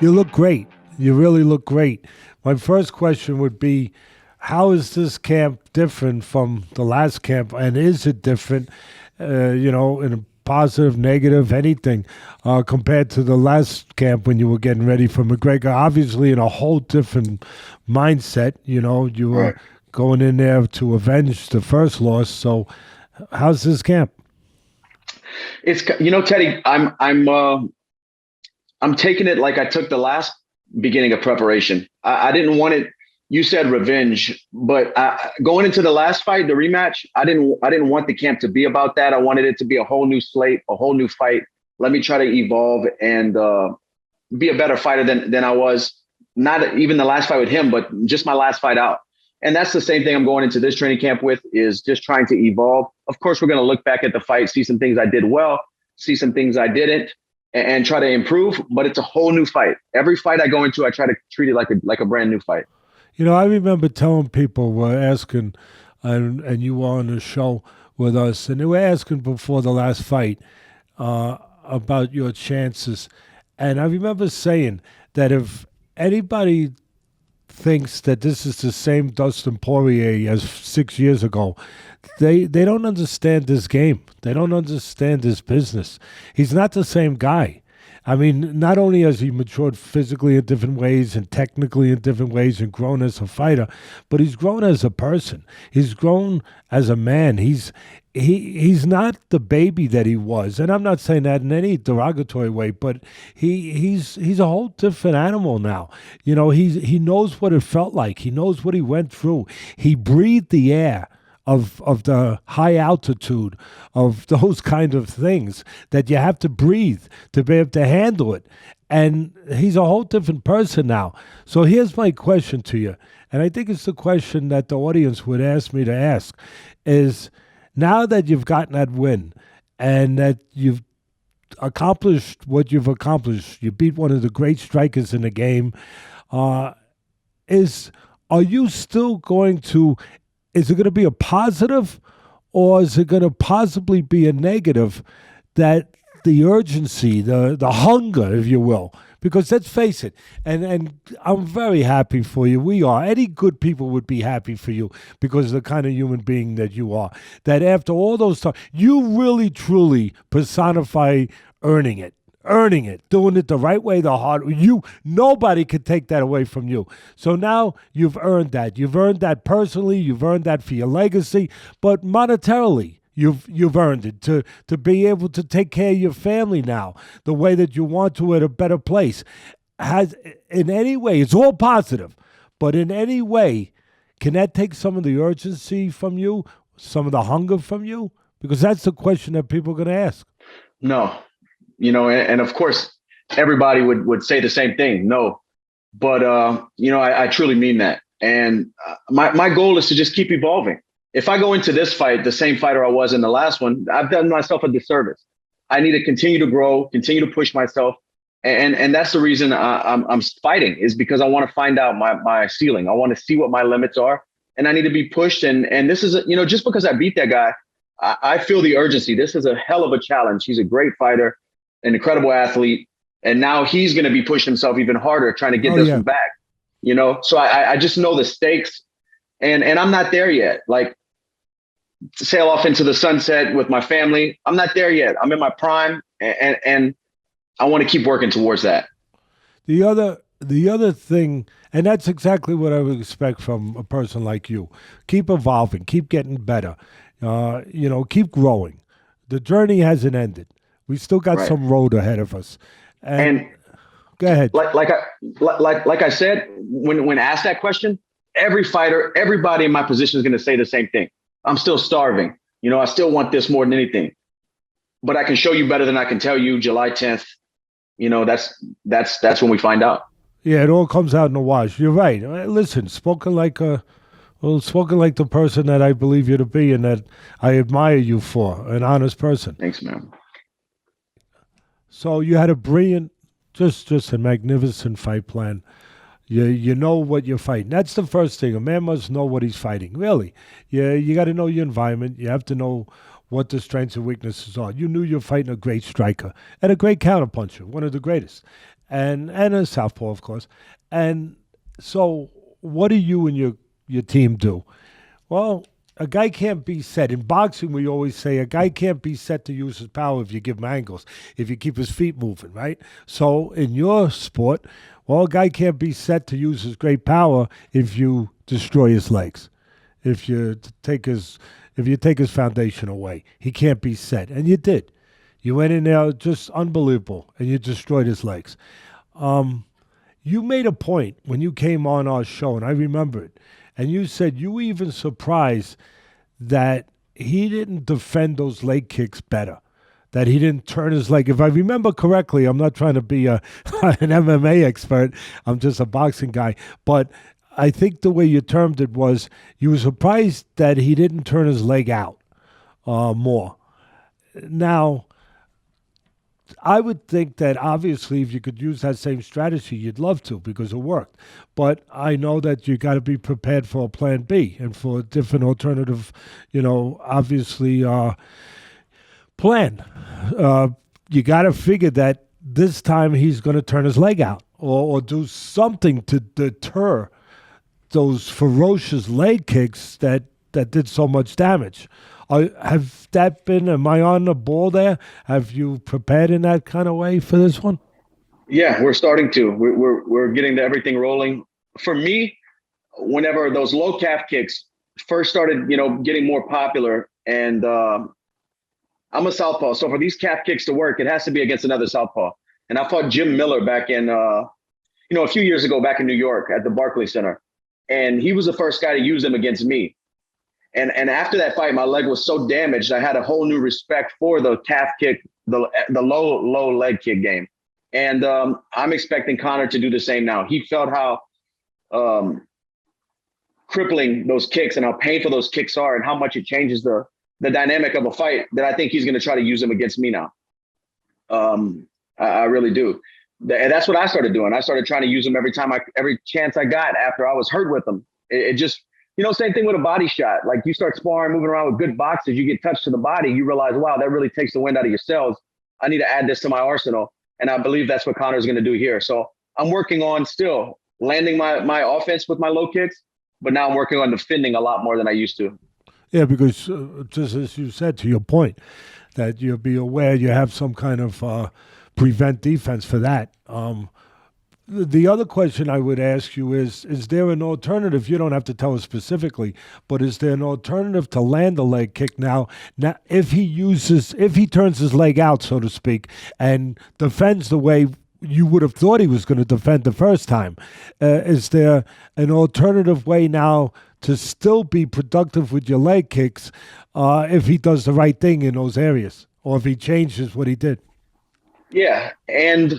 You look great. You really look great. My first question would be, how is this camp different from the last camp, and is it different? In a positive, negative, anything, compared to the last camp when you were getting ready for McGregor. Obviously, in a whole different mindset. You were Right. going in there to avenge the first loss. So, how's this camp? Teddy. I'm taking it like I took the last beginning of preparation. I didn't want it. You said revenge, but going into the last fight, the rematch, I didn't want the camp to be about that. I wanted it to be a whole new slate, a whole new fight. Let me try to evolve and be a better fighter than I was. Not even the last fight with him, but just my last fight out. And that's the same thing I'm going into this training camp with, is just trying to evolve. Of course, we're going to look back at the fight, see some things I did well, see some things I didn't, and try to improve. But it's a whole new fight. Every fight I go into, I try to treat it like a brand new fight. I remember telling people were asking, and you were on the show with us, and they were asking before the last fight about your chances. And I remember saying that if anybody thinks that this is the same Dustin Poirier as 6 years ago, they don't understand this game. They don't understand this business. He's not the same guy. I mean, not only has he matured physically in different ways and technically in different ways and grown as a fighter, but he's grown as a person. He's grown as a man. He's not the baby that he was, and I'm not saying that in any derogatory way, but he's a whole different animal now. He knows what it felt like. He knows what he went through. He breathed the air of the high altitude, of those kind of things that you have to breathe to be able to handle it. And he's a whole different person now. So here's my question to you, and I think it's the question that the audience would ask me to ask: is, now that you've gotten that win and that you've accomplished what you've accomplished, you beat one of the great strikers in the game. Uh, is Are you still going to? Is it going to be a positive, or is it going to possibly be a negative? That the urgency, the hunger, if you will, because let's face it, and I'm very happy for you. We are. Any good people would be happy for you because of the kind of human being that you are. That after all those times, you really truly personify earning it. Earning it, doing it the right way, the hard. Nobody could take that away from you. So now you've earned that. You've earned that personally. You've earned that for your legacy, but monetarily, you've earned it to be able to take care of your family now the way that you want to, at a better place. Has, in any way, it's all positive, but in any way, can that take some of the urgency from you, some of the hunger from you? Because that's the question that people are going to ask. No, and of course, everybody would say the same thing. No, but I truly mean that. And my goal is to just keep evolving. If I go into this fight the same fighter I was in the last one, I've done myself a disservice. I need to continue to grow, continue to push myself, and that's the reason I'm fighting, is because I want to find out my ceiling. I want to see what my limits are, and I need to be pushed. And this is just because I beat that guy, I feel the urgency. This is a hell of a challenge. He's a great fighter, an incredible athlete, and now he's going to be pushing himself even harder, trying to get Oh this yeah. one back. So I just know the stakes, and I'm not there yet. Like, to sail off into the sunset with my family, I'm not there yet. I'm in my prime, and I want to keep working towards that. The other thing, and that's exactly what I would expect from a person like you. Keep evolving, keep getting better, keep growing. The journey hasn't ended. We still got Right. some road ahead of us. And And go ahead. like I said, when asked that question, every fighter, everybody in my position is going to say the same thing. I'm still starving. I still want this more than anything. But I can show you better than I can tell you. July 10th. That's when we find out. Yeah, it all comes out in the wash. You're right. Listen, spoken like the person that I believe you to be, and that I admire you for, an honest person. Thanks, man. So you had a brilliant, just a magnificent fight plan. You know what you're fighting. That's the first thing. A man must know what he's fighting. Really, you got to know your environment. You have to know what the strengths and weaknesses are. You knew you're fighting a great striker and a great counterpuncher, one of the greatest. and a southpaw, of course. And so, what do you and your team do? Well, a guy can't be set. In boxing, we always say a guy can't be set to use his power if you give him angles, if you keep his feet moving, right? So in your sport, well, a guy can't be set to use his great power if you destroy his legs. If you take his foundation away, he can't be set. And you did. You went in there just unbelievable, and you destroyed his legs. You made a point when you came on our show, and I remember it. And you said you were even surprised that he didn't defend those leg kicks better, that he didn't turn his leg. If I remember correctly, I'm not trying to be an MMA expert, I'm just a boxing guy. But I think the way you termed it was you were surprised that he didn't turn his leg out more. Now, I would think that obviously if you could use that same strategy, you'd love to because it worked. But I know that you got to be prepared for a plan B and for a different alternative, obviously plan. You got to figure that this time he's going to turn his leg out or do something to deter those ferocious leg kicks that did so much damage. Am I on the ball there? Have you prepared in that kind of way for this one? Yeah, we're starting to. We're getting everything rolling. For me, whenever those low calf kicks first started, getting more popular, and I'm a southpaw, so for these calf kicks to work, it has to be against another southpaw. And I fought Jim Miller back in, a few years ago back in New York at the Barclays Center, and he was the first guy to use them against me. And after that fight, my leg was so damaged, I had a whole new respect for the calf kick, the low leg kick game. And I'm expecting Conor to do the same now. He felt how crippling those kicks and how painful those kicks are and how much it changes the dynamic of a fight that I think he's going to try to use them against me now. I really do. And that's what I started doing. I started trying to use them every chance I got after I was hurt with them. It just, same thing with a body shot. Like you start sparring, moving around with good boxers, you get touched to the body, you realize, wow, that really takes the wind out of your sails. I need to add this to my arsenal. And I believe that's what Conor is going to do here. So I'm working on still landing my offense with my low kicks, but now I'm working on defending a lot more than I used to. Yeah, because just as you said, to your point, that you'll be aware you have some kind of prevent defense for that. The other question I would ask you is there an alternative? You don't have to tell us specifically, but is there an alternative to land a leg kick now? Now, if he turns his leg out, so to speak, and defends the way you would have thought he was going to defend the first time, is there an alternative way now to still be productive with your leg kicks if he does the right thing in those areas, or if he changes what he did? Yeah, and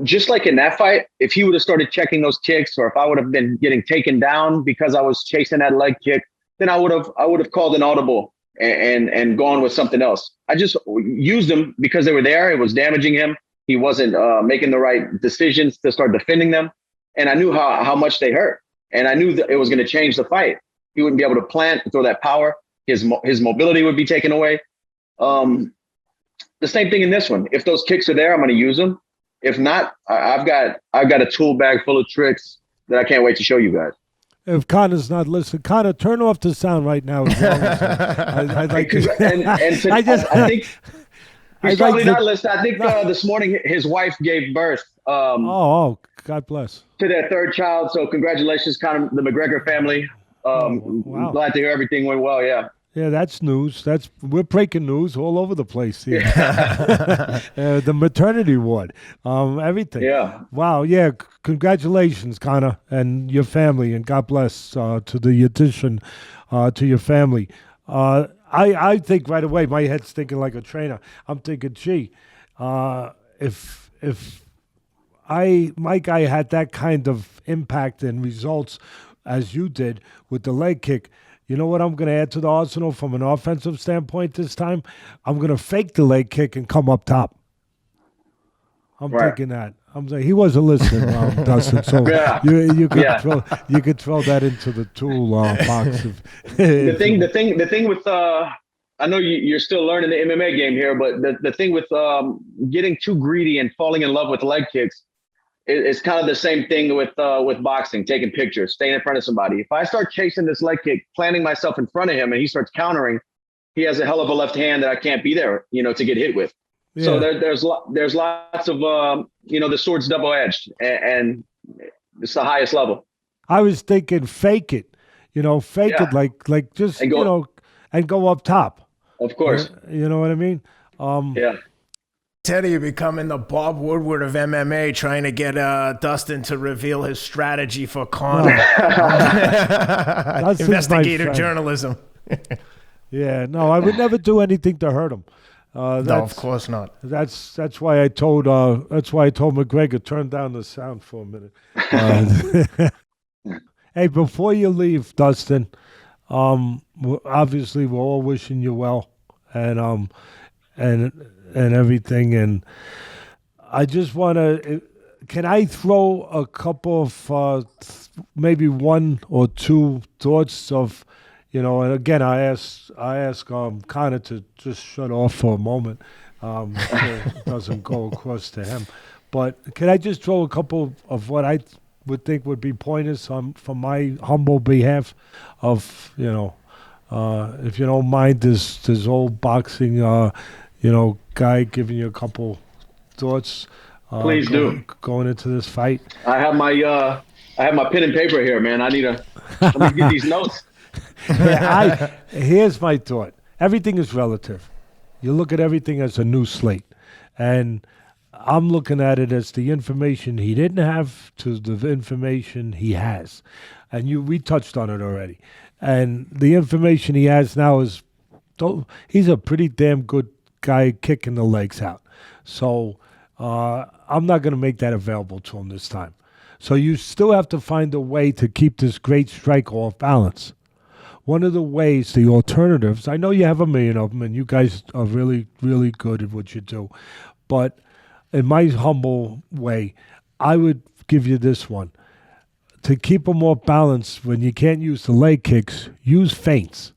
just like in that fight, if he would have started checking those kicks, or if I would have been getting taken down because I was chasing that leg kick, then I would have called an audible and gone with something else. I just used them because they were there. It was damaging him. He wasn't making the right decisions to start defending them, and I knew how much they hurt, and I knew that it was going to change the fight. He wouldn't be able to plant and throw that power. His mobility would be taken away. The same thing in this one. If those kicks are there, I'm going to use them. If not, I've got a tool bag full of tricks that I can't wait to show you guys. If Connor's not listening, Connor, turn off the sound right now. I'd like to. I think he's probably not listening. I think this morning his wife gave birth. Oh, God bless. To their third child. So congratulations, Conor, the McGregor family. Wow. Glad to hear everything went well. Yeah. Yeah, that's news. We're breaking news all over the place here. The maternity ward, everything. Yeah. Wow. Yeah. Congratulations, Connor, and your family, and God bless to the addition to your family. I think right away my head's thinking like a trainer. I'm thinking, gee, if my guy had that kind of impact and results as you did with the leg kick. You know what I'm going to add to the arsenal from an offensive standpoint this time? I'm going to fake the leg kick and come up top. I'm thinking that. I'm saying he wasn't listening, Dustin. So yeah. you could throw that into the tool box. The thing with I know you're still learning the MMA game here, but the thing with getting too greedy and falling in love with leg kicks, it's kind of the same thing with boxing, taking pictures, staying in front of somebody. If I start chasing this leg kick, planting myself in front of him, and he starts countering, he has a hell of a left hand that I can't be there, to get hit with. Yeah. So there's lots of the sword's double edged, and it's the highest level. I was thinking, fake it, fake it like just and go up top. Of course, you know what I mean. Yeah. Teddy, you're becoming the Bob Woodward of MMA, trying to get Dustin to reveal his strategy for Conor. No. Investigative journalism. Yeah, no, I would never do anything to hurt him. No, of course not. That's why I told McGregor, turn down the sound for a minute. Hey, before you leave, Dustin, obviously we're all wishing you well, and everything, and I just want to. Can I throw a couple of maybe one or two thoughts of, and again, I ask Conor to just shut off for a moment, so it doesn't go across to him. But can I just throw a couple of what I would think would be pointers from my humble behalf of, if you don't mind this old boxing, guy giving you a couple thoughts. Please do. Going into this fight. I have my pen and paper here, man. Let me get these notes. Here's my thought. Everything is relative. You look at everything as a new slate. And I'm looking at it as the information he didn't have to the information he has. And we touched on it already. And the information he has now is, he's a pretty damn good guy kicking the legs out. So I'm not going to make that available to him this time. So you still have to find a way to keep this great striker off balance. One of the ways, the alternatives, I know you have a million of them, and you guys are really, really good at what you do. But in my humble way, I would give you this one. To keep them off balance, when you can't use the leg kicks, use feints.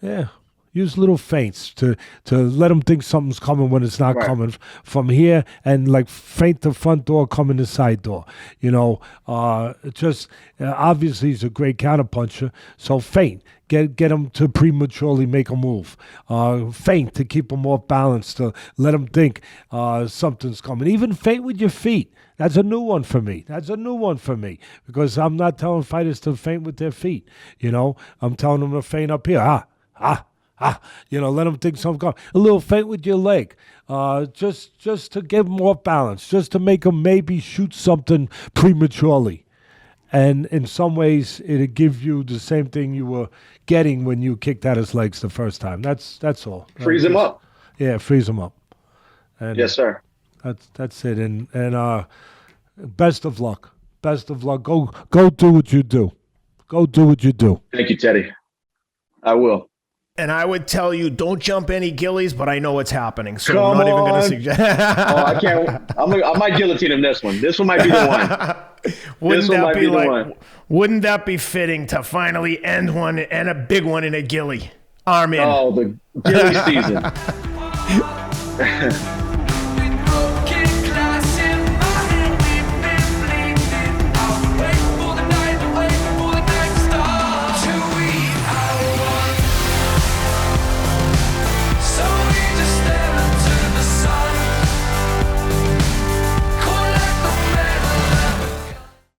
Yeah. Use little feints to let them think something's coming when it's not coming from here, and like feint the front door, come in the side door. Obviously he's a great counterpuncher, so feint. Get him to prematurely make a move. Feint to keep him off balance, to let him think something's coming. Even feint with your feet. That's a new one for me. Because I'm not telling fighters to feint with their feet. I'm telling them to feint up here. Let them think something comes. A little feint with your leg, just to give them more balance, just to make them maybe shoot something prematurely. And in some ways, it'll give you the same thing you were getting when you kicked at his legs the first time. That's all. Freeze him up. Yeah, freeze him up. And yes, sir. That's it. And best of luck. Best of luck. Go do what you do. Thank you, Teddy. I will. And I would tell you, don't jump any gillies, but I know what's happening, so I'm not even going to suggest. I can't. I might guillotine him this one. This one might be the one. Wouldn't that be fitting to finally end one and a big one in a gilly? Arm in. Oh, the gilly season.